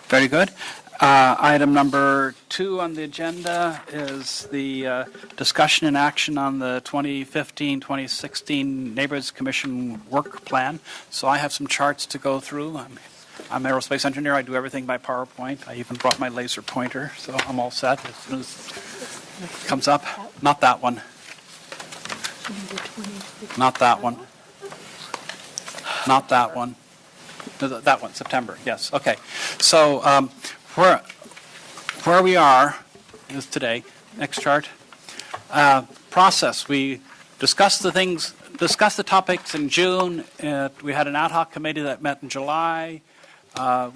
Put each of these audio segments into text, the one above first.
Very good. Item number 2 on the agenda is the discussion and action on the 2015-2016 Neighborhoods Commission work plan. So I have some charts to go through. I'm an aerospace engineer. I do everything by PowerPoint. I even brought my laser pointer, so I'm all set as soon as it comes up. Not that one. Not that one. Not that one. That one, September, yes. Okay. So where we are is today. Next chart. Process. We discussed the topics in June. We had an ad hoc committee that met in July.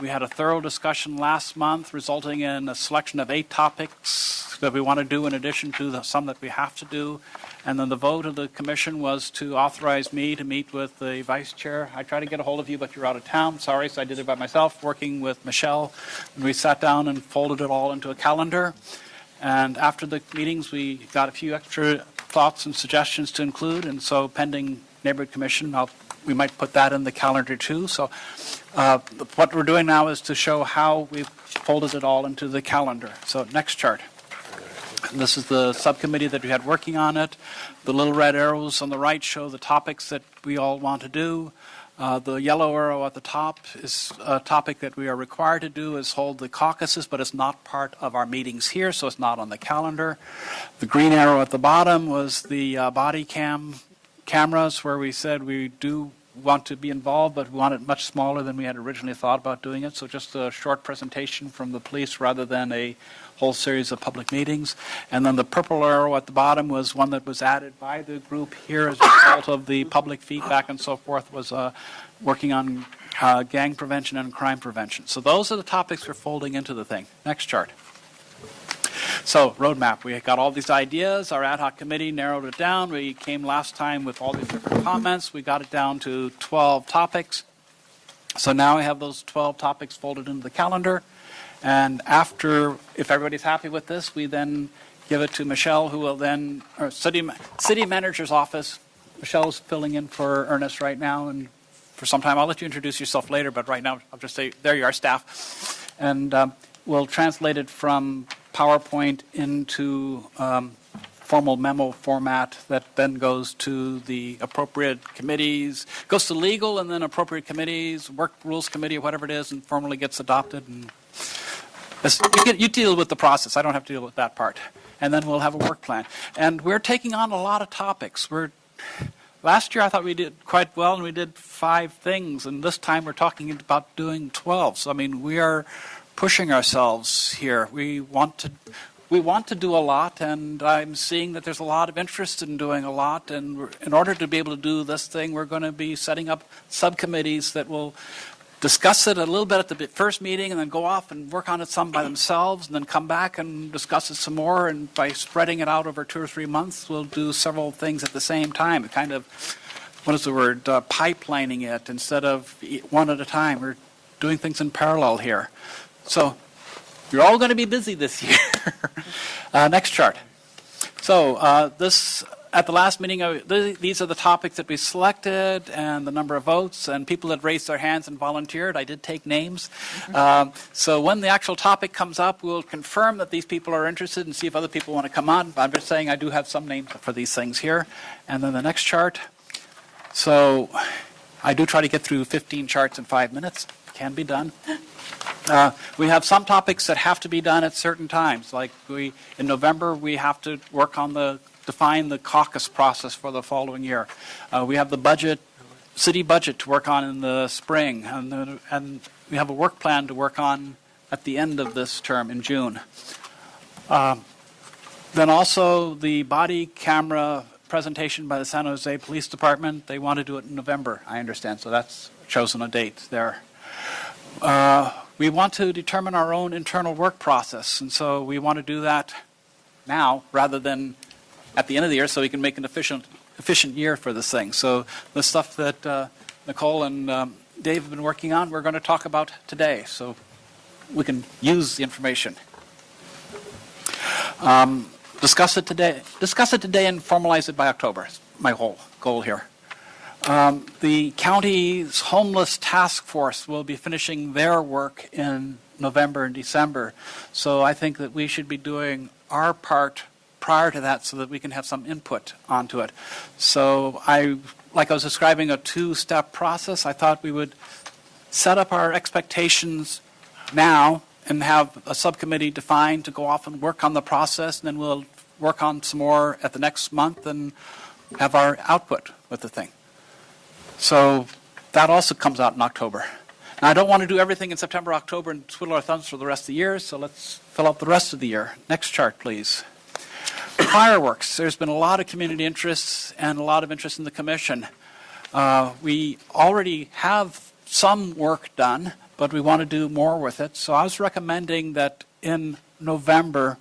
We had a thorough discussion last month, resulting in a selection of 8 topics that we want to do in addition to some that we have to do. And then the vote of the commission was to authorize me to meet with the vice chair. I tried to get a hold of you, but you're out of town. Sorry, so I did it by myself, working with Michelle. And we sat down and folded it all into a calendar. And after the meetings, we got a few extra thoughts and suggestions to include. And so pending neighborhood commission, we might put that in the calendar too. So what we're doing now is to show how we've folded it all into the calendar. So next chart. This is the subcommittee that we had working on it. The little red arrows on the right show the topics that we all want to do. The yellow arrow at the top is a topic that we are required to do, is hold the caucuses, but it's not part of our meetings here, so it's not on the calendar. The green arrow at the bottom was the body cameras, where we said we do want to be involved, but we want it much smaller than we had originally thought about doing it. So just a short presentation from the police rather than a whole series of public meetings. And then the purple arrow at the bottom was one that was added by the group here as a result of the public feedback and so forth, was working on gang prevention and crime prevention. So those are the topics we're folding into the thing. Next chart. So roadmap, we got all these ideas. Our ad hoc committee narrowed it down. We came last time with all these different comments. We got it down to 12 topics. So now we have those 12 topics folded into the calendar. And after, if everybody's happy with this, we then give it to Michelle, who will then, or city manager's office. Michelle's filling in for Ernest right now, and for some time, I'll let you introduce yourself later, but right now I'll just say, there you are, staff. And we'll translate it from PowerPoint into formal memo format that then goes to the appropriate committees, goes to legal and then appropriate committees, work rules committee or whatever it is, and formally gets adopted. And you deal with the process. I don't have to deal with that part. And then we'll have a work plan. And we're taking on a lot of topics. Last year I thought we did quite well, and we did 5 things. And this time we're talking about doing 12. So, I mean, we are pushing ourselves here. We want to do a lot, and I'm seeing that there's a lot of interest in doing a lot. And in order to be able to do this thing, we're going to be setting up subcommittees that will discuss it a little bit at the first meeting and then go off and work on it some by themselves and then come back and discuss it some more. And by spreading it out over 2 or 3 months, we'll do several things at the same time. Kind of, what is the word, pipelining it instead of one at a time. We're doing things in parallel here. So you're all going to be busy this year. Next chart. So this, at the last meeting, these are the topics that we selected and the number of votes and people that raised their hands and volunteered. I did take names. So when the actual topic comes up, we'll confirm that these people are interested and see if other people want to come on. I'm just saying I do have some names for these things here. And then the next chart. So I do try to get through 15 charts in 5 minutes. Can be done. We have some topics that have to be done at certain times. Like in November, we have to work on define the caucus process for the following year. We have the budget, city budget to work on in the spring, and we have a work plan to work on at the end of this term in June. Then also the body camera presentation by the San Jose Police Department. They want to do it in November, I understand, so that's chosen a date there. We want to determine our own internal work process, and so we want to do that now rather than at the end of the year, so we can make an efficient year for this thing. So the stuff that Nicole and Dave have been working on, we're going to talk about today, so we can use the information. Discuss it today and formalize it by October. Is my whole goal here. The county's homeless task force will be finishing their work in November and December. So I think that we should be doing our part prior to that so that we can have some input onto it. So like I was describing a two-step process, I thought we would set up our expectations now and have a subcommittee defined to go off and work on the process, and then we'll work on some more at the next month and have our output with the thing. So that also comes out in October. Now, I don't want to do everything in September, October, and twiddle our thumbs for the rest of the year, so let's fill out the rest of the year. Next chart, please. Fireworks. There's been a lot of community interest and a lot of interest in the commission. We already have some work done, but we want to do more with it. So I was recommending that in November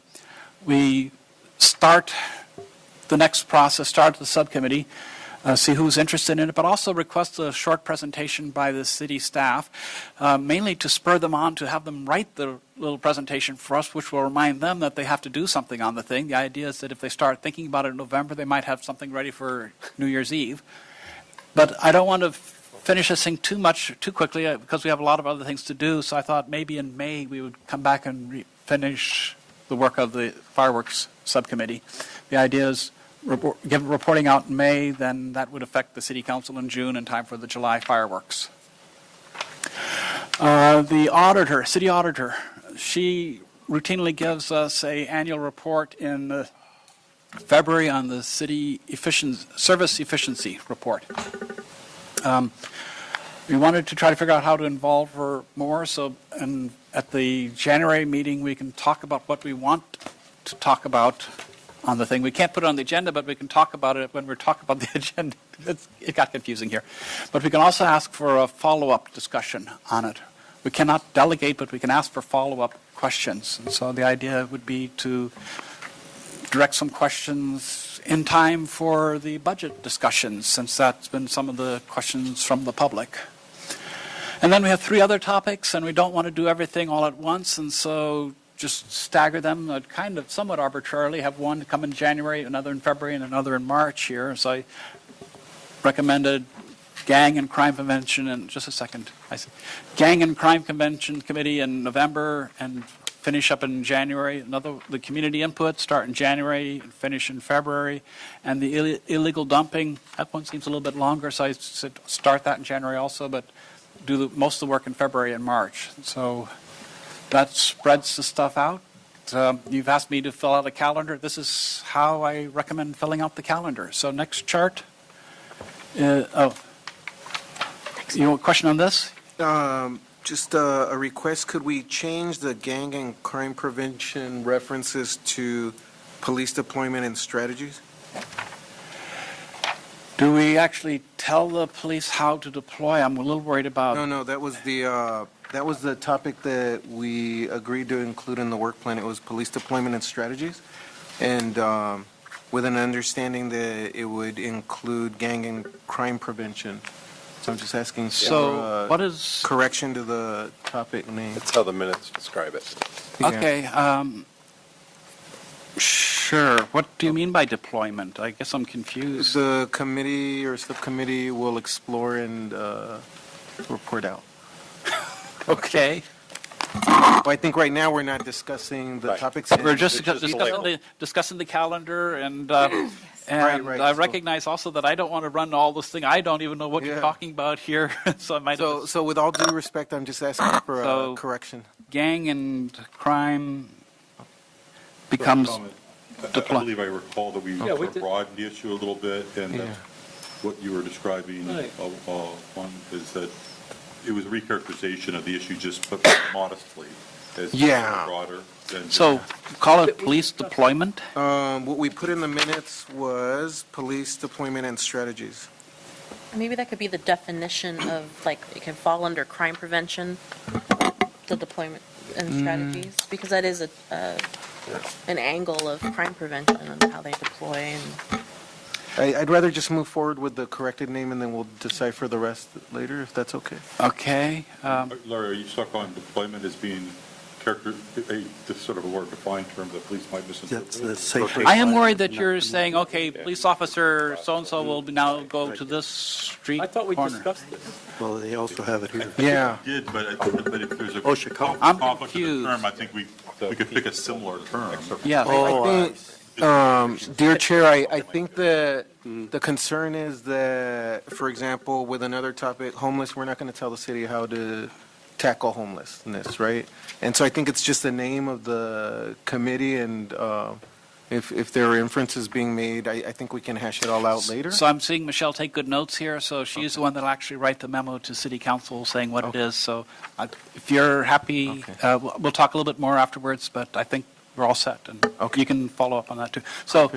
we start the next process, start the subcommittee, see who's interested in it, but also request a short presentation by the city staff, mainly to spur them on to have them write the little presentation for us, which will remind them that they have to do something on the thing. The idea is that if they start thinking about it in November, they might have something ready for New Year's Eve. But I don't want to finish this thing too quickly because we have a lot of other things to do, so I thought maybe in May we would come back and finish the work of the fireworks subcommittee. The idea is reporting out in May, then that would affect the city council in June in time for the July fireworks. The auditor, city auditor, she routinely gives us an annual report in February on the city service efficiency report. We wanted to try to figure out how to involve her more, so at the January meeting we can talk about what we want to talk about on the thing. We can't put it on the agenda, but we can talk about it when we're talking about the agenda. It got confusing here. But we can also ask for a follow-up discussion on it. We cannot delegate, but we can ask for follow-up questions. And so the idea would be to direct some questions in time for the budget discussions, since that's been some of the questions from the public. And then we have 3 other topics, and we don't want to do everything all at once, and so just stagger them kind of somewhat arbitrarily, have one come in January, another in February, and another in March here. So I recommended Gang and Crime Convention, and just a second, Gang and Crime Convention Committee in November and finish up in January. The community input start in January and finish in February. And the illegal dumping, that one seems a little bit longer, so I said start that in January also, but do most of the work in February and March. So that spreads the stuff out. You've asked me to fill out a calendar. This is how I recommend filling out the calendar. So next chart. You have a question on this? Just a request. Could we change the gang and crime prevention references to police deployment and strategies? Do we actually tell the police how to deploy? I'm a little worried about. No, that was the topic that we agreed to include in the work plan. It was police deployment and strategies, and with an understanding that it would include gang and crime prevention. So I'm just asking for what is correction to the topic name. That's how the minutes describe it. Okay. Sure. What do you mean by deployment? I guess I'm confused. The committee or subcommittee will explore and report out. Okay. Well, I think right now we're not discussing the Right. topics. We're just It's just discussing the calendar, and Right, I so- recognize also that I don't want to run all this thing. I don't even know what you're Yeah. talking about here, so I might have So with all due respect, I'm just asking for So- a correction. gang and crime becomes I deploy. believe I recall that we Yeah, we did. broadened the issue a little bit, and Yeah. that what you were describing, Right. one, is that it was recharacterization of the issue just but modestly, as Yeah. broader than. So call it police deployment? What we put in the minutes was police deployment and strategies. Maybe that could be the definition of, like, it can fall under crime prevention, the deployment and strategies, because that is an angle of crime prevention and how they deploy. And I'd rather just move forward with the corrected name, and then we'll decipher the rest later, if that's okay. Okay. Larry, are you stuck on deployment as being this sort of a more defined term that police might That's misinterpret. the safety. I am worried that you're saying, okay, police officer so-and-so will now go to this street I thought we corner. discussed this. Well, they also have it here. Yeah. Did, but if there's a Oh, Chicago. I'm conflict of the confused. term, I think we could pick a similar term. Yeah. I think, dear Chair, I think the concern is that, for example, with another topic, homeless, we're not going to tell the city how to tackle homelessness, right? And so I think it's just the name of the committee, and if there are inferences being made, I think we can hash it all out later. So I'm seeing Michelle take good notes here, so she's the one that'll actually write the memo to city council saying what it is. So if you're happy, we'll talk a little bit more afterwards, but I think we're all set, and you can follow up on that too. So,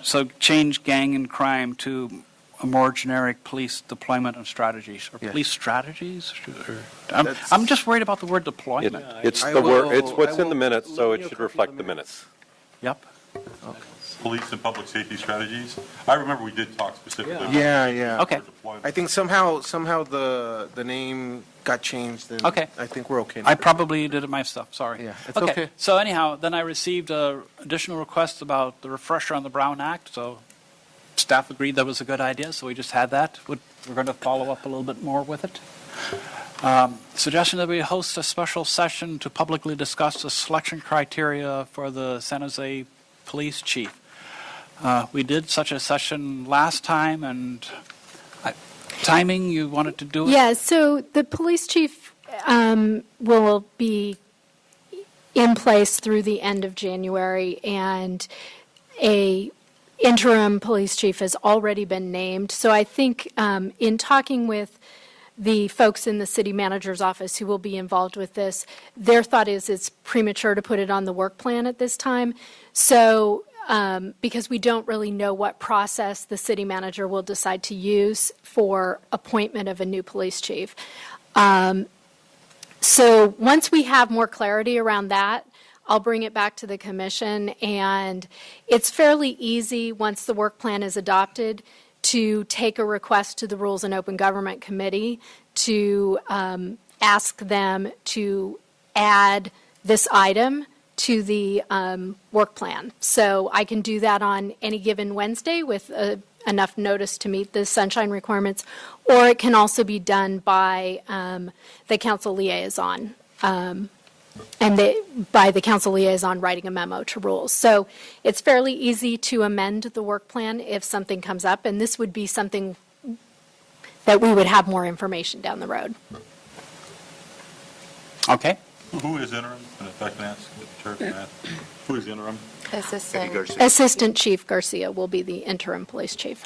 so change gang and crime to a more generic police deployment and strategies, or Yes. police strategies? I'm just worried about the word deployment. It's I the word, it's will- what's I in the will minutes, so email it you a should copy of reflect the the minutes. Yep. Police and public safety strategies. I remember we did talk specifically. about Yeah. Okay. deployment. I think somehow the name got changed, and Okay. I think we're okay now. I probably did it myself, sorry. Yeah, it's okay. So anyhow, then I received additional requests about the refresher on the Brown Act, so staff agreed that was a good idea, so we just had that. We're going to follow up a little bit more with it. Suggestion that we host a special session to publicly discuss the selection criteria for the San Jose Police Chief. We did such a session last time, and timing, you wanted to do it? Yeah, so the police chief will be in place through the end of January, and a interim police chief has already been named. So I think in talking with the folks in the city manager's office who will be involved with this, their thought is it's premature to put it on the work plan at this time. So because we don't really know what process the city manager will decide to use for appointment of a new police chief. So once we have more clarity around that, I'll bring it back to the commission, and it's fairly easy, once the work plan is adopted, to take a request to the Rules and Open Government Committee to ask them to add this item to the work plan. So I can do that on any given Wednesday with enough notice to meet the sunshine requirements, or it can also be done by the council liaison, by the council liaison writing a memo to rules. So it's fairly easy to amend the work plan if something comes up, and this would be something that we would have more information down the road. Okay. Who is interim? And if I can ask, the chair can ask, who is interim? Assistant Chief Garcia will be the interim police chief.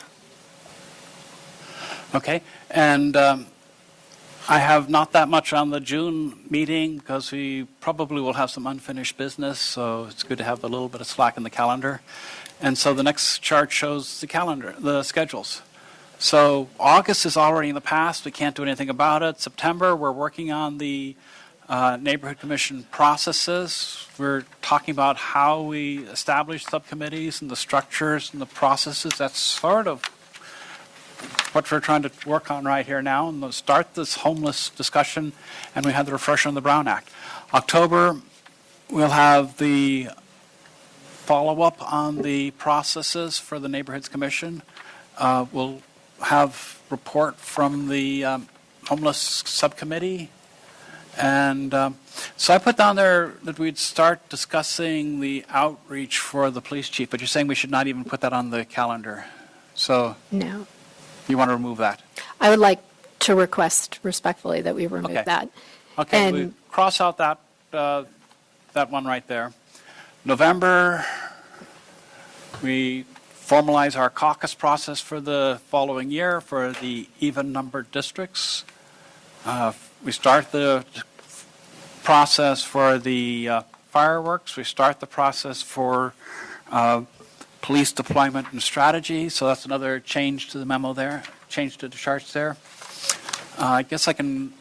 Okay, and I have not that much on the June meeting because we probably will have some unfinished business, so it's good to have a little bit of slack in the calendar. And so the next chart shows the calendar, the schedules. So August is already in the past, we can't do anything about it. September, we're working on the neighborhood commission processes. We're talking about how we establish subcommittees and the structures and the processes. That's sort of what we're trying to work on right here now, and we'll start this homeless discussion, and we have the refresher on the Brown Act. October, we'll have the follow-up on the processes for the Neighborhoods Commission. We'll have report from the homeless subcommittee. And so I put down there that we'd start discussing the outreach for the police chief, but you're saying we should not even put that on the calendar. So No. you want to remove that? I would like to request respectfully that we remove Okay. that. Okay, we And- cross out that, that one right there. November, we formalize our caucus process for the following year for the even-numbered districts. We start the process for the fireworks. We start the process for police deployment and strategy. So that's another change to the memo there, change to the charts there. I guess I can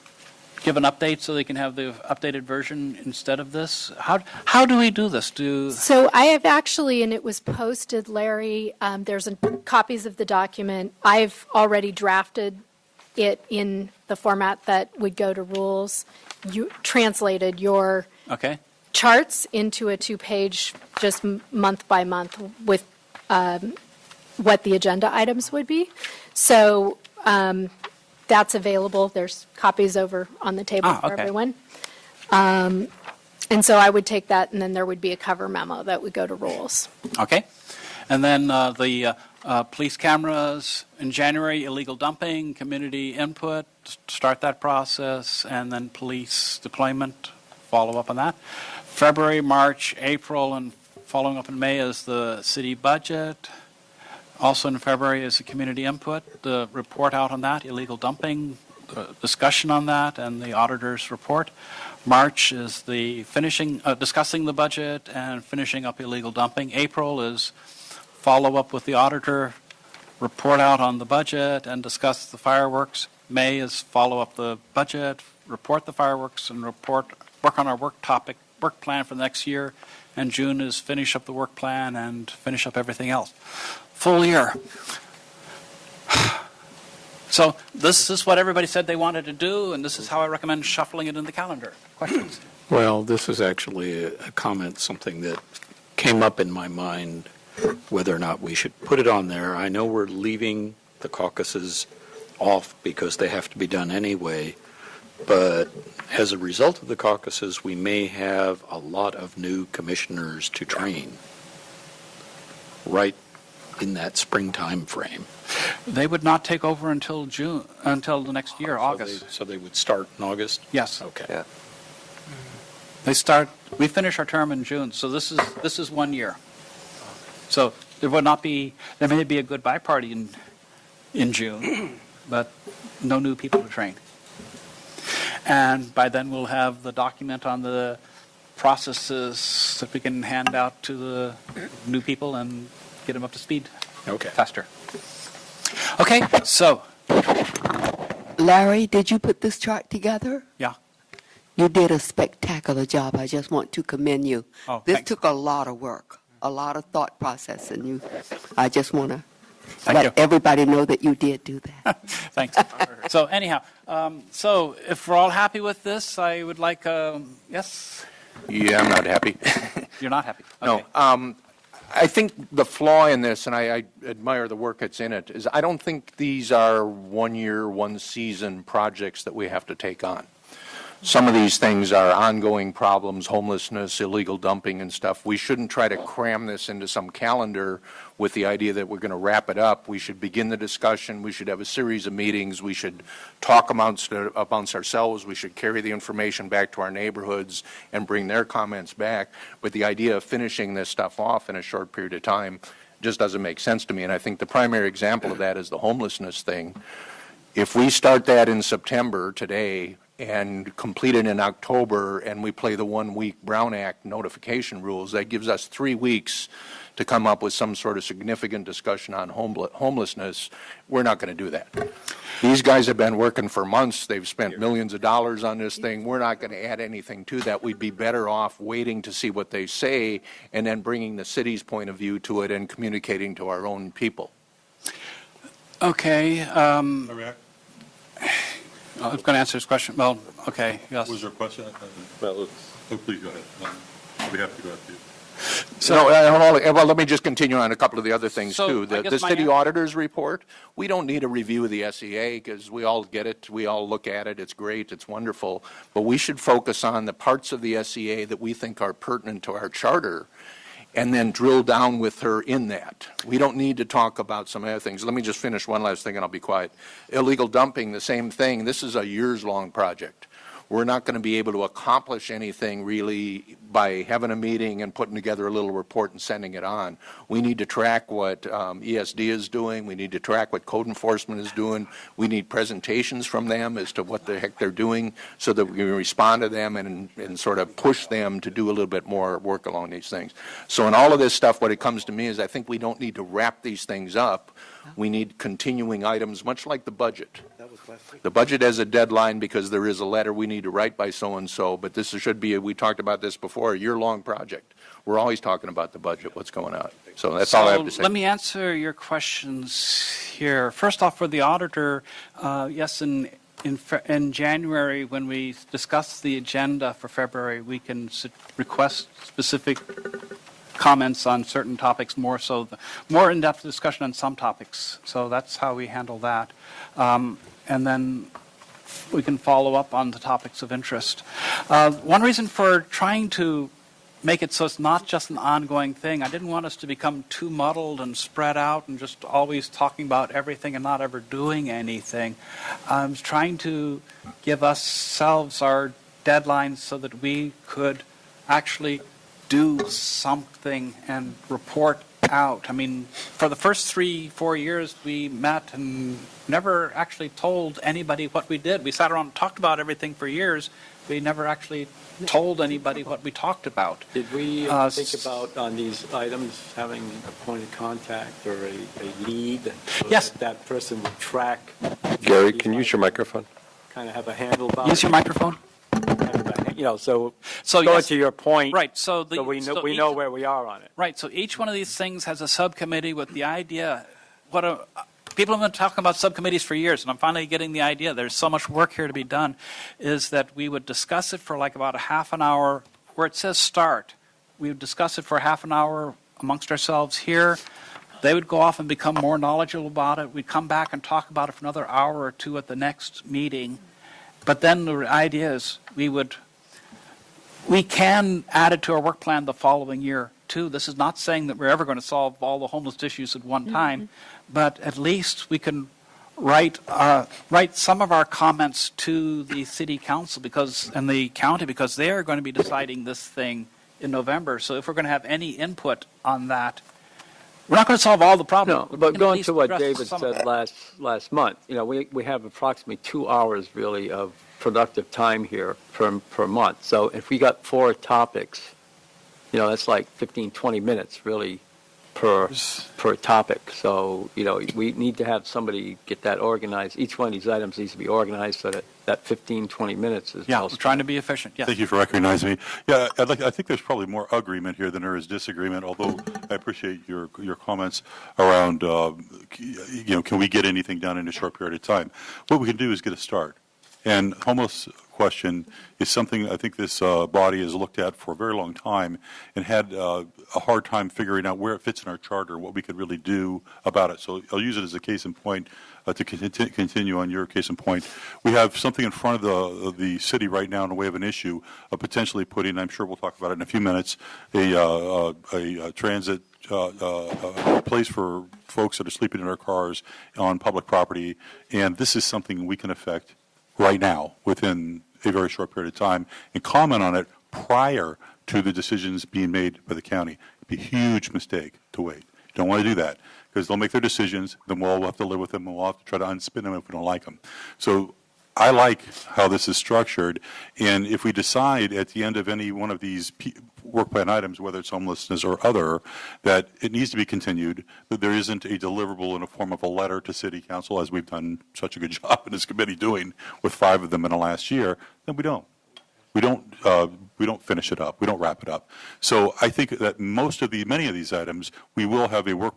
give an update so they can have the updated version instead of this. How do we do this? So I have actually, and it was posted, Larry, there's copies of the document. I've already drafted it in the format that would go to rules. You translated your Okay, charts into a two-page, just month by month with what the agenda items would be. So that's available. There's copies over on the table for okay. everyone. And so I would take that, and then there would be a cover memo that would go to rules. okay. And then the police cameras in January, illegal dumping, community input, start that process, and then police deployment, follow up on that. February, March, April, and following up in May is the city budget. Also in February is the community input, the report out on that, illegal dumping, the discussion on that, and the auditor's report. March is the discussing the budget and finishing up illegal dumping. April is follow up with the auditor, report out on the budget, and discuss the fireworks. May is follow up the budget, report the fireworks, and work on our work plan for the next year. And June is finish up the work plan and finish up everything else. Full year. So this is what everybody said they wanted to do, and this is how I recommend shuffling it in the calendar. Questions? Well, this is actually a comment, something that came up in my mind, whether or not we should put it on there. I know we're leaving the caucuses off because they have to be done anyway, but as a result of the caucuses, we may have a lot of new commissioners to train right in that springtime frame. They would not take over until the next year, August. So they would start in August? Yes. Okay. We finish our term in June, so this is 1 year. So there may be a goodbye party in June, but no new people to train. And by then we'll have the document on the processes that we can hand out to the new people and get them up to speed faster. Okay, so, Larry, did you put this chart together? yeah. You did a spectacular job. I just want to commend you. Oh, This thanks. took a lot of work, a lot of thought process, and I just want to Thank you. let everybody know that you did do that. Thanks. So anyhow, so if we're all happy with this, I would like, yes? Yeah, I'm not happy. You're not happy? No. Okay. I think the flaw in this, and I admire the work that's in it, is I don't think these are 1 year, 1 season projects that we have to take on. Some of these things are ongoing problems, homelessness, illegal dumping and stuff. We shouldn't try to cram this into some calendar with the idea that we're going to wrap it up. We should begin the discussion. We should have a series of meetings. We should talk amongst ourselves. We should carry the information back to our neighborhoods and bring their comments back. But the idea of finishing this stuff off in a short period of time just doesn't make sense to me. And I think the primary example of that is the homelessness thing. If we start that in September today and complete it in October, and we play the 1 week Brown Act notification rules, that gives us 3 weeks to come up with some sort of significant discussion on homelessness. We're not going to do that. These guys have been working for months. They've spent millions of dollars on this thing. We're not going to add anything to that. We'd be better off waiting to see what they say and then bringing the city's point of view to it and communicating to our own people. Okay, Can I react? I'm going to answer this question. Well, okay, yes. Was there a question? Oh, please go ahead. I'll be happy to go after you. Well, let me just continue on a couple of the other things, So, too. I The guess my city an- auditor's report, we don't need a review of the SEA because we all get it, we all look at it, it's great, it's wonderful, but we should focus on the parts of the SEA that we think are pertinent to our charter and then drill down with her in that. We don't need to talk about some other things. Let me just finish one last thing and I'll be quiet. Illegal dumping, the same thing. This is a years-long project. We're not going to be able to accomplish anything really by having a meeting and putting together a little report and sending it on. We need to track what ESD is doing. We need to track what code enforcement is doing. We need presentations from them as to what the heck they're doing so that we can respond to them and sort of push them to do a little bit more work along these things. So in all of this stuff, what it comes to me is I think we don't need to wrap these things up. We need continuing items, much like the budget. The budget has a deadline because there is a letter we need to write by so-and-so, but this should be, we talked about this before, a year-long project. We're always talking about the budget, what's going on. So that's all I have to say. Let me answer your questions here. First off, for the auditor, yes, in in January, when we discuss the agenda for February, we can request specific comments on certain topics, more so, more in-depth discussion on some topics. So that's how we handle that. And then we can follow up on the topics of interest. One reason for trying to make it so it's not just an ongoing thing, I didn't want us to become too muddled and spread out and just always talking about everything and not ever doing anything. I was trying to give ourselves our deadlines so that we could actually do something and report out. I mean, for the first 3-4 years, we met and never actually told anybody what we did. We sat around and talked about everything for years. We never actually told anybody what we talked about. Did we think about on these items having a point of contact or a lead? So Yes. that person would track. Gary, can you use your microphone? Kind of have a handle about Use your microphone. You know, so So going yes, to your point. right. So We each- know where we are on it. Right, so each one of these things has a subcommittee with the idea, people have been talking about subcommittees for years, and I'm finally getting the idea, there's so much work here to be done, is that we would discuss it for like about a half an hour, where it says start. We would discuss it for half an hour amongst ourselves here. They would go off and become more knowledgeable about it. We'd come back and talk about it for another hour or two at the next meeting. But then the idea is we can add it to our work plan the following year, too. This is not saying that we're ever going to solve all the homeless issues at one time, but at least we can write some of our comments to the city council and the county, because they are going to be deciding this thing in November. So if we're going to have any input on that, we're not going to solve all the problems. No, We're but gonna at going least to what address David some of said it. last month, you know, we have approximately 2 hours really of productive time here per month. So if we got 4 topics, you know, that's like 15, 20 minutes really per topic. So, you know, we need to have somebody get that organized. Each one of these items needs to be organized so that 15, 20 minutes is Yeah, well we're trying to be efficient, yes. Thank you for recognizing me. Yeah, I think there's probably more agreement here than there is disagreement, although I appreciate your comments around, you know, can we get anything done in a short period of time? What we can do is get a start. And homeless question is something I think this body has looked at for a very long time and had a hard time figuring out where it fits in our charter, what we could really do about it. So I'll use it as a case in point to continue on your case in point. We have something in front of the city right now in the way of an issue of potentially putting, I'm sure we'll talk about it in a few minutes, a transit place for folks that are sleeping in their cars on public property. And this is something we can affect right now within a very short period of time and comment on it prior to the decisions being made by the county. It'd be a huge mistake to wait. You don't want to do that because they'll make their decisions, then we'll all have to live with them and we'll have to try to unspin them if we don't like them. So I like how this is structured, and if we decide at the end of any one of these work plan items, whether it's homelessness or other, that it needs to be continued, that there isn't a deliverable in the form of a letter to City Council, as we've done such a good job in this committee doing with 5 of them in the last year, then we don't. We don't finish it up. We don't wrap it up. So I think that many of these items, we will have a work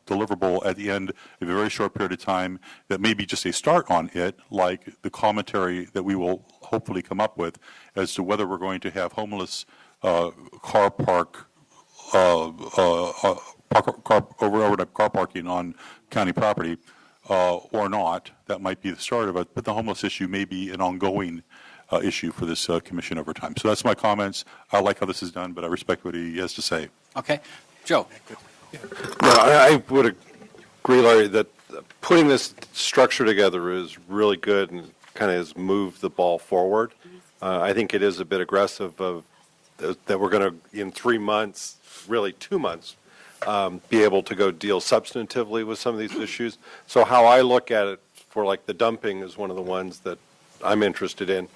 deliverable at the end of a very short period of time that may be just a start on it, like the commentary that we will hopefully come up with as to whether we're going to have homeless car parking on county property or not. That might be the start of it, but the homeless issue may be an ongoing issue for this commission over time. So that's my comments. I like how this is done, but I respect what he has to say. Okay. Joe? No, I would agree, Larry, that putting this structure together is really good and kind of has moved the ball forward. I think it is a bit aggressive that we're going to, in 3 months, really 2 months, be able to go deal substantively with some of these issues. So how I look at it for like the dumping is one of the ones that I'm interested in.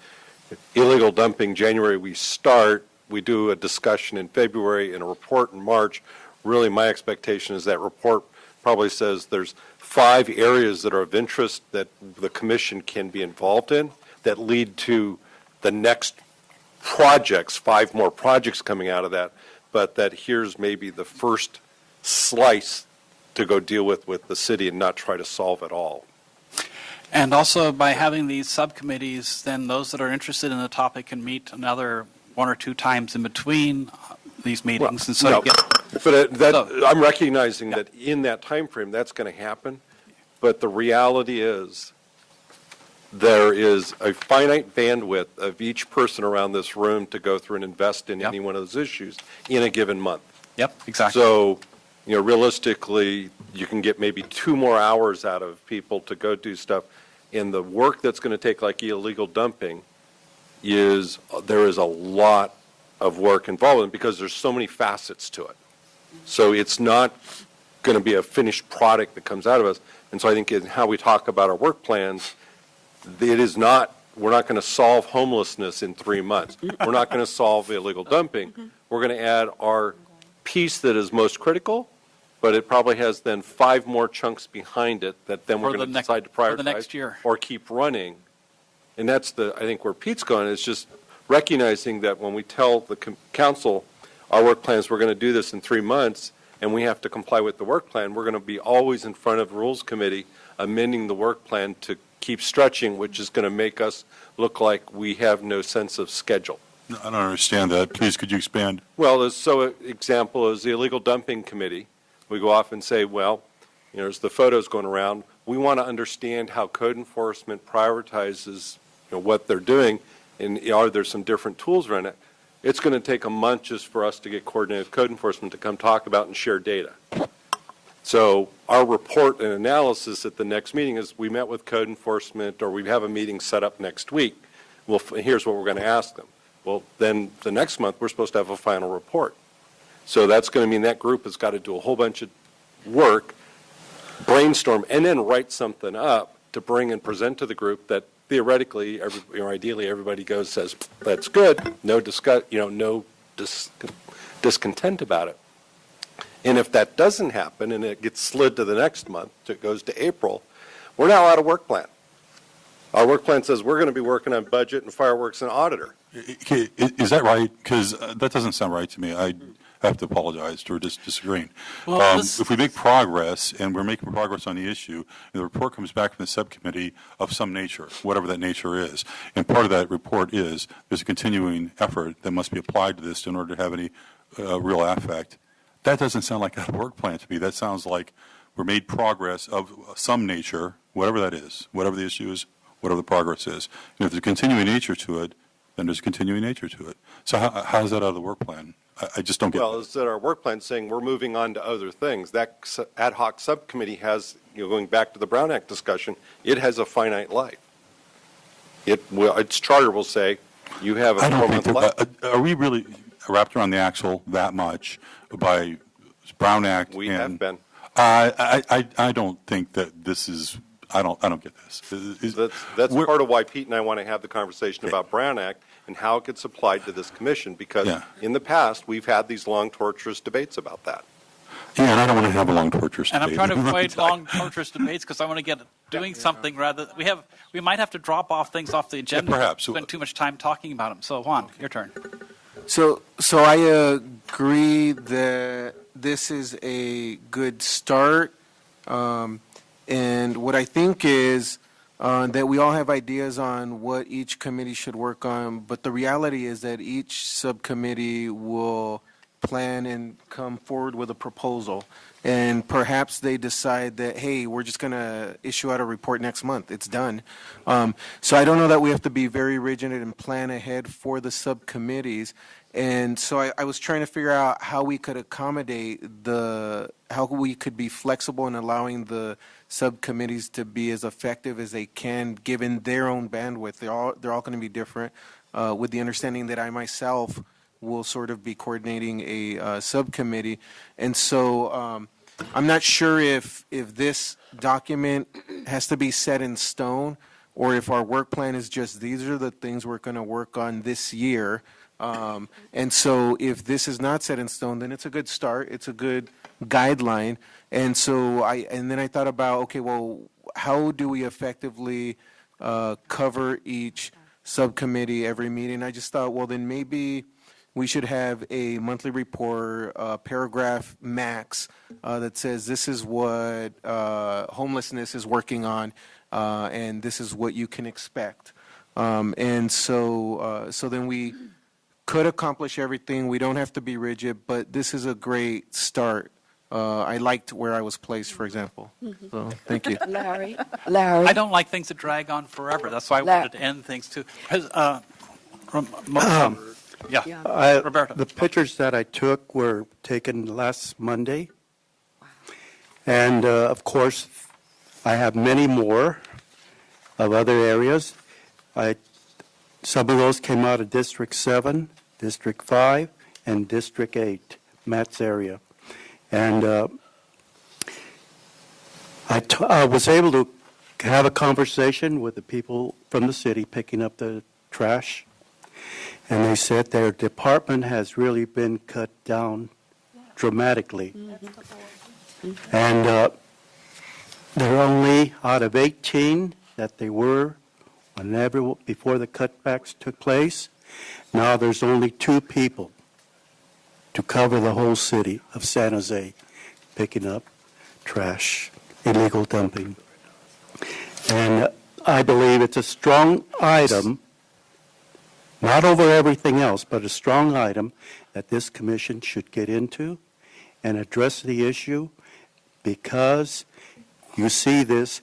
Illegal dumping, January we start, we do a discussion in February and a report in March. Really my expectation is that report probably says there's 5 areas that are of interest that the commission can be involved in that lead to the next projects, 5 more projects coming out of that, but that here's maybe the first slice to go deal with the city and not try to solve it all. And also by having these subcommittees, then those that are interested in the topic can meet another 1 or 2 times in between these meetings. And so No, you get, but I'm recognizing that in that time frame, that's going to happen. But the reality is, there is a finite bandwidth of each person around this room to go through and invest in Yep. any one of those issues in a given month. yep, exactly. So, realistically, you can get maybe 2 more hours out of people to go do stuff. And the work that's going to take, like illegal dumping, there is a lot of work involved in it because there's so many facets to it. So it's not going to be a finished product that comes out of us. And so I think in how we talk about our work plans, it is not, we're not going to solve homelessness in 3 months. We're not going to solve illegal dumping. We're going to add our piece that is most critical, but it probably has then 5 more chunks behind it that then we're For the going to next- decide to for prioritize. the next year. Or keep running. And that's I think where Pete's going, is just recognizing that when we tell the council, our work plans, we're going to do this in 3 months, and we have to comply with the work plan, we're going to be always in front of the Rules Committee amending the work plan to keep stretching, which is going to make us look like we have no sense of schedule. I don't understand that. Please, could you expand? Well, example is the illegal dumping committee. We go off and say, well, there's the photos going around. We want to understand how code enforcement prioritizes, what they're doing, and are there some different tools around it. It's going to take a month just for us to get coordinated code enforcement to come talk about and share data. So our report and analysis at the next meeting is we met with code enforcement, or we have a meeting set up next week. Well, here's what we're going to ask them. Well, then the next month, we're supposed to have a final report. So that's going to mean that group has got to do a whole bunch of work, brainstorm, and then write something up to bring and present to the group that theoretically, ideally, everybody says, that's good, no discontent about it. And if that doesn't happen and it gets slid to the next month, it goes to April, we're now out of work plan. Our work plan says we're going to be working on budget and fireworks and auditor. Is that right? Because that doesn't sound right to me. I have to apologize for disagreeing. Well, If we make progress, and we're making progress on the issue, and the report comes back from the subcommittee of some nature, whatever that nature is, and part of that report is there's a continuing effort that must be applied to this in order to have any real effect, that doesn't sound like a work plan to me. That sounds like we're made progress of some nature, whatever that is, whatever the issue is, whatever the progress is. And if there's a continuing nature to it, then there's a continuing nature to it. So how is that out of the work plan? I just don't get Well, it. it's that our work plan saying we're moving on to other things. That ad hoc subcommittee has, going back to the Brown Act discussion, it has a finite life. Its charter will say you have a I don't think 4-month life. that, are we really wrapped around the axle that much by Brown Act? We have been. I don't think that this is, I don't get this. That's We're- part of why Pete and I want to have the conversation about Brown Act and how it gets applied to this commission, because Yeah. in the past, we've had these long, torturous debates about that. Yeah, and I don't want to have a long torturous And I'm debate. trying to avoid long, torturous debates because I want to get doing something rather, we might have to drop off things off the agenda. perhaps. Spend too much time talking about them. So Juan, your turn. So I agree that this is a good start. And what I think is that we all have ideas on what each committee should work on, but the reality is that each subcommittee will plan and come forward with a proposal. And perhaps they decide that, hey, we're just going to issue out a report next month. It's done. So I don't know that we have to be very rigid and plan ahead for the subcommittees. And so I was trying to figure out how we could accommodate how we could be flexible in allowing the subcommittees to be as effective as they can, given their own bandwidth. They're all going to be different, with the understanding that I myself will sort of be coordinating a subcommittee. And so I'm not sure if this document has to be set in stone, or if our work plan is just, these are the things we're going to work on this year. And so if this is not set in stone, then it's a good start. It's a good guideline. And so then I thought about, okay, well, how do we effectively cover each subcommittee every meeting? I just thought, well, then maybe we should have a monthly report, paragraph max, that says this is what homelessness is working on. and this is what you can expect. And so then we could accomplish everything. We don't have to be rigid, but this is a great start. I liked where I was placed, for example. So, thank you. Larry? I don't like things that drag on forever. That's why I wanted to end things too. Yeah, Roberto. The pictures that I took were taken last Monday. And of course, I have many more of other areas. Some of those came out of District 7, District 5, and District 8, Matt's area. And I was able to have a conversation with the people from the city picking up the trash. And they said their department has really been cut down dramatically. And they're only out of 18 that they were before the cutbacks took place. Now there's only 2 people to cover the whole city of San Jose picking up trash, illegal dumping. And I believe it's a strong item, not over everything else, but a strong item that this commission should get into and address the issue, because you see this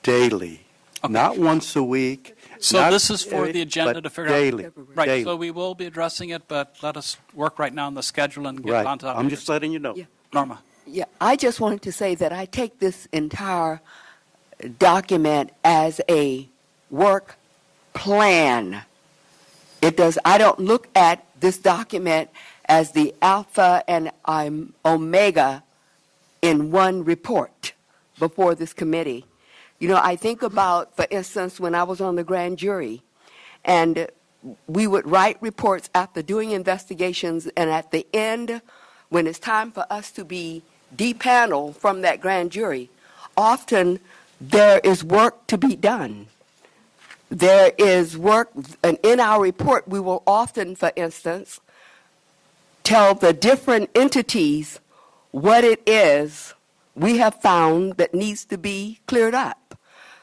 daily, not once a week. So not this is for the agenda but to figure daily, out. Right, daily. so we will be addressing it, but let us work right now on the schedule and get Right. on to that. I'm just letting you know. Yeah. Norma. Yeah, I just wanted to say that I take this entire document as a work plan. I don't look at this document as the alpha and omega in one report before this committee. You know, I think about, for instance, when I was on the grand jury, and we would write reports after doing investigations, and at the end, when it's time for us to be depaneled from that grand jury, often there is work to be done. There is work, and in our report, we will often, for instance, tell the different entities what it is we have found that needs to be cleared up.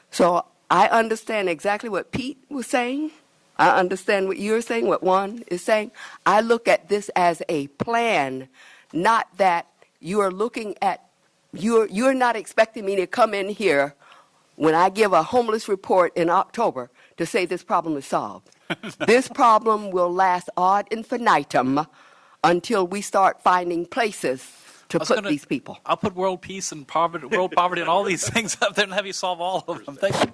So I understand exactly what Pete was saying. I understand what you're saying, what Juan is saying. I look at this as a plan, not that you are looking at, you're not expecting me to come in here when I give a homeless report in October to say this problem is solved. This problem will last ad infinitum until we start finding places to put these people. I'll put world peace and poverty, world poverty and all these things up there and have you solve all of them. Thank you.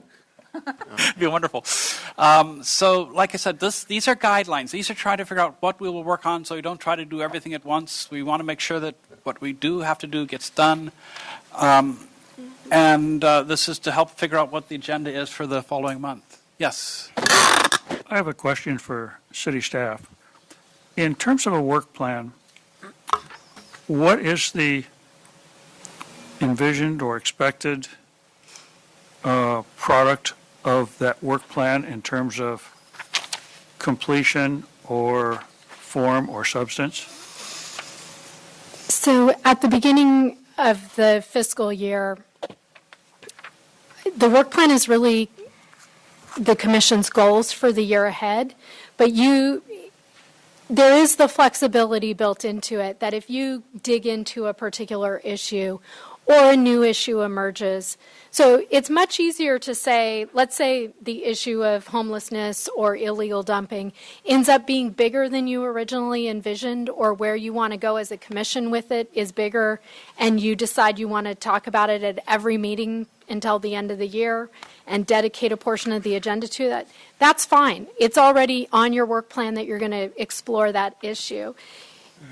It'd be wonderful. So, like I said, these are guidelines. These are trying to figure out what we will work on, so we don't try to do everything at once. We want to make sure that what we do have to do gets done. And this is to help figure out what the agenda is for the following month. Yes. I have a question for city staff. In terms of a work plan, what is the envisioned or expected product of that work plan in terms of completion or form or substance? So at the beginning of the fiscal year, the work plan is really the commission's goals for the year ahead, but there is the flexibility built into it that if you dig into a particular issue or a new issue emerges, so it's much easier to say, let's say the issue of homelessness or illegal dumping ends up being bigger than you originally envisioned, or where you want to go as a commission with it is bigger, and you decide you want to talk about it at every meeting until the end of the year and dedicate a portion of the agenda to that, that's fine. It's already on your work plan that you're going to explore that issue.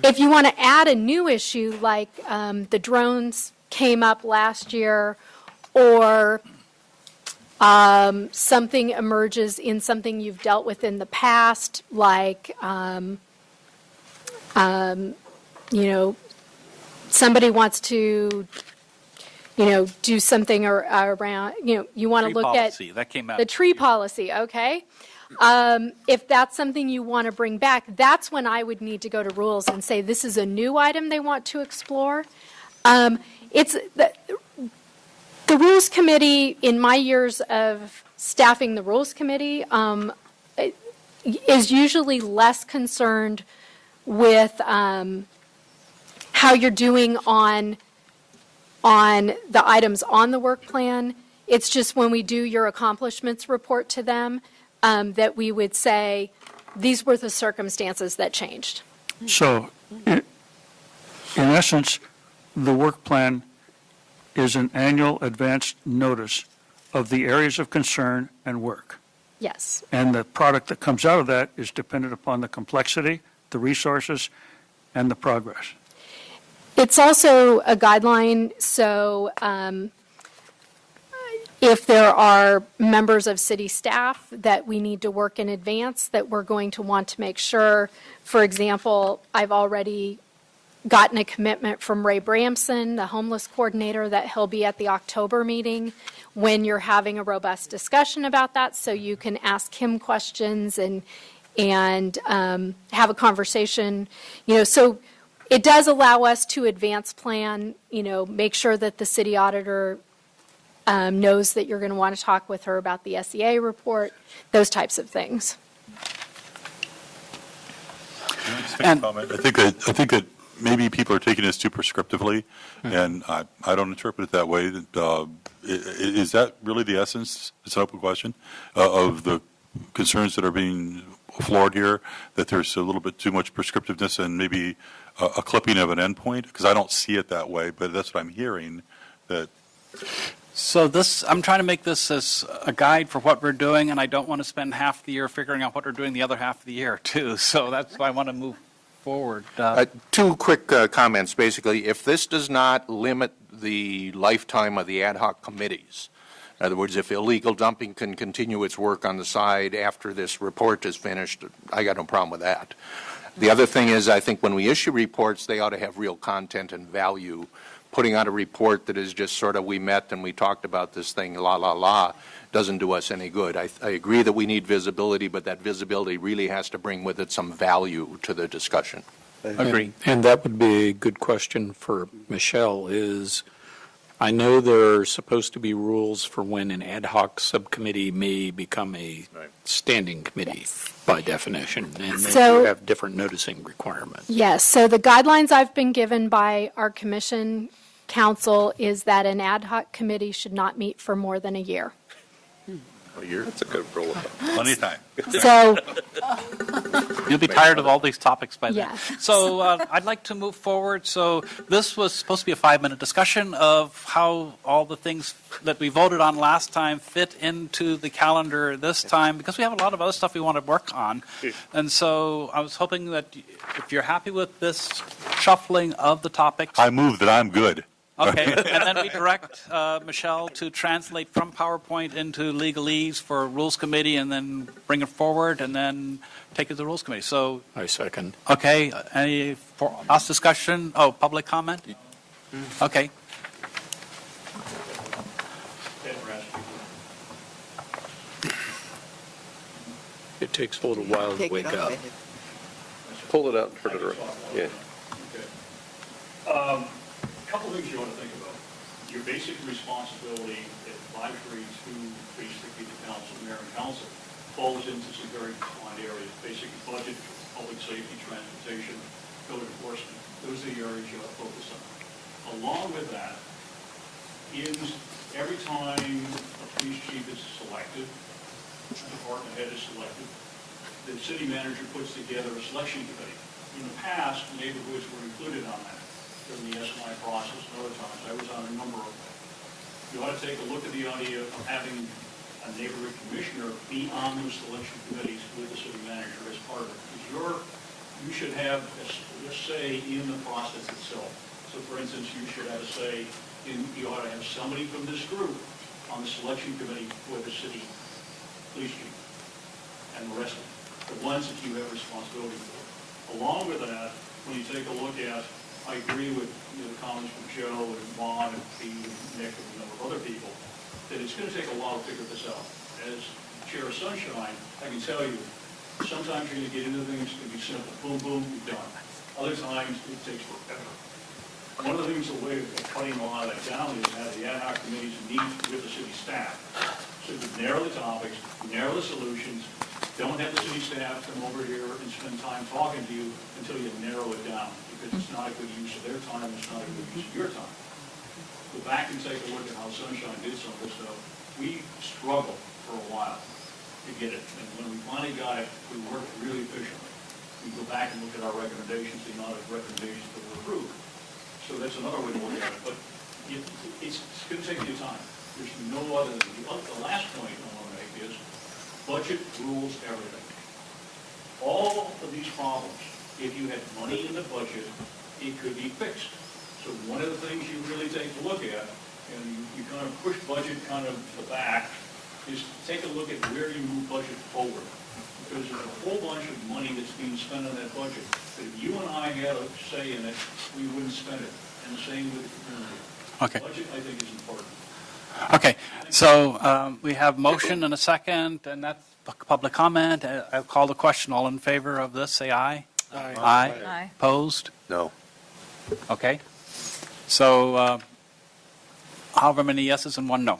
If you want to add a new issue, like the drones came up last year, or something emerges in something you've dealt with in the past, like, somebody wants to, do something around, you want to look at that came out. the tree policy, okay? If that's something you want to bring back, that's when I would need to go to rules and say, this is a new item they want to explore. The Rules Committee, in my years of staffing the Rules Committee, is usually less concerned with how you're doing on the items on the work plan. It's just when we do your accomplishments report to them, that we would say, these were the circumstances that changed. So, in essence, the work plan is an annual advanced notice of the areas of concern and work. Yes. And the product that comes out of that is dependent upon the complexity, the resources, and the progress. It's also a guideline, so if there are members of city staff that we need to work in advance, that we're going to want to make sure, for example, I've already gotten a commitment from Ray Bramson, the homeless coordinator, that he'll be at the October meeting when you're having a robust discussion about that, so you can ask him questions and have a conversation. So it does allow us to advance plan, make sure that the city auditor knows that you're going to want to talk with her about the SEA report, those types of things. And- I think that maybe people are taking this too prescriptively, and I don't interpret it that way. Is that really the essence? It's an open question of the concerns that are being floored here, that there's a little bit too much prescriptiveness and maybe a clipping of an endpoint? Because I don't see it that way, but that's what I'm hearing, that So I'm trying to make this as a guide for what we're doing, and I don't want to spend half the year figuring out what we're doing the other half of the year, too. So that's why I want to move forward. Two quick comments, basically. If this does not limit the lifetime of the ad hoc committees, in other words, if illegal dumping can continue its work on the side after this report is finished, I got no problem with that. The other thing is, I think when we issue reports, they ought to have real content and value. Putting out a report that is just sort of, we met and we talked about this thing, la, la, la, doesn't do us any good. I agree that we need visibility, but that visibility really has to bring with it some value to the discussion. Agree. And that would be a good question for Michelle is, I know there are supposed to be rules for when an ad hoc subcommittee may become a standing committee by definition, and they So- do have different noticing requirements. Yes, so the guidelines I've been given by our commission council is that an ad hoc committee should not meet for more than a year. That's a good rule of thumb. plenty of time. So, You'll be tired of all these topics by then. Yeah. So I'd like to move forward. So this was supposed to be a 5-minute discussion of how all the things that we voted on last time fit into the calendar this time, because we have a lot of other stuff we want to work on. And so I was hoping that if you're happy with this shuffling of the topics. I move that I'm good. Okay, and then we direct Michelle to translate from PowerPoint into legalese for Rules Committee, and then bring it forward, and then take it to the Rules Committee. So, I second. okay, any for us discussion? Oh, public comment? Okay. It takes a little while to Take it wake off up. it. Pull it out and turn it around. Yeah. Couple things you want to think about. Your basic responsibility advisory to basically the council, mayor and council, falls into some very defined areas, basic budget, public safety, transportation, code enforcement. Those are the areas you have to focus on. Along with that is every time a police chief is selected, a department head is selected, the city manager puts together a selection committee. In the past, neighborhoods were included on that during the SNI process and other times. I was on a number of them. You ought to take a look at the idea of having a neighborhood commissioner be on those selection committees with the city manager as part of it. Because you should have a say in the process itself. So for instance, you should have a say you ought to have somebody from this group on the selection committee for the city police chief and the rest of them, the ones that you have responsibility for. Along with that, when you take a look at, I agree with the comments from Joe and Juan and Pete and Nick and a number of other people, that it's going to take a while to figure this out. As Chair of Sunshine, I can tell you, sometimes you're going to get into things, it's going to be simple, boom, boom, you're done. Other times, it takes forever. One of the things, the way of cutting a lot of that down is have the ad hoc committees meet with the city staff. So to narrow the topics, narrow the solutions, don't have the city staff come over here and spend time talking to you until you narrow it down, because it's not a good use of their time, it's not a good use of your time. Go back and take a look at how Sunshine did some of this stuff. We struggled for a while to get it, and when we finally got it, we worked really efficiently. We go back and look at our recommendations, the amount of recommendations that were approved. So that's another way to look at it, but it's going to take you time. There's no other, the last point I want to make is budget rules everything. All of these problems, if you had money in the budget, it could be fixed. So one of the things you really take a look at, and you kind of push budget kind of to the back, is take a look at where you move budget forward. Because there's a whole bunch of money that's being spent on that budget. But if you and I had a say in it, we wouldn't spend it. And the same with the community. Okay. Budget, I think, is important. Okay, so we have motion and a second, and that's public comment. I'll call the question. All in favor of this, say aye. Aye. Aye. Opposed? No. Okay. So however many yeses and one no.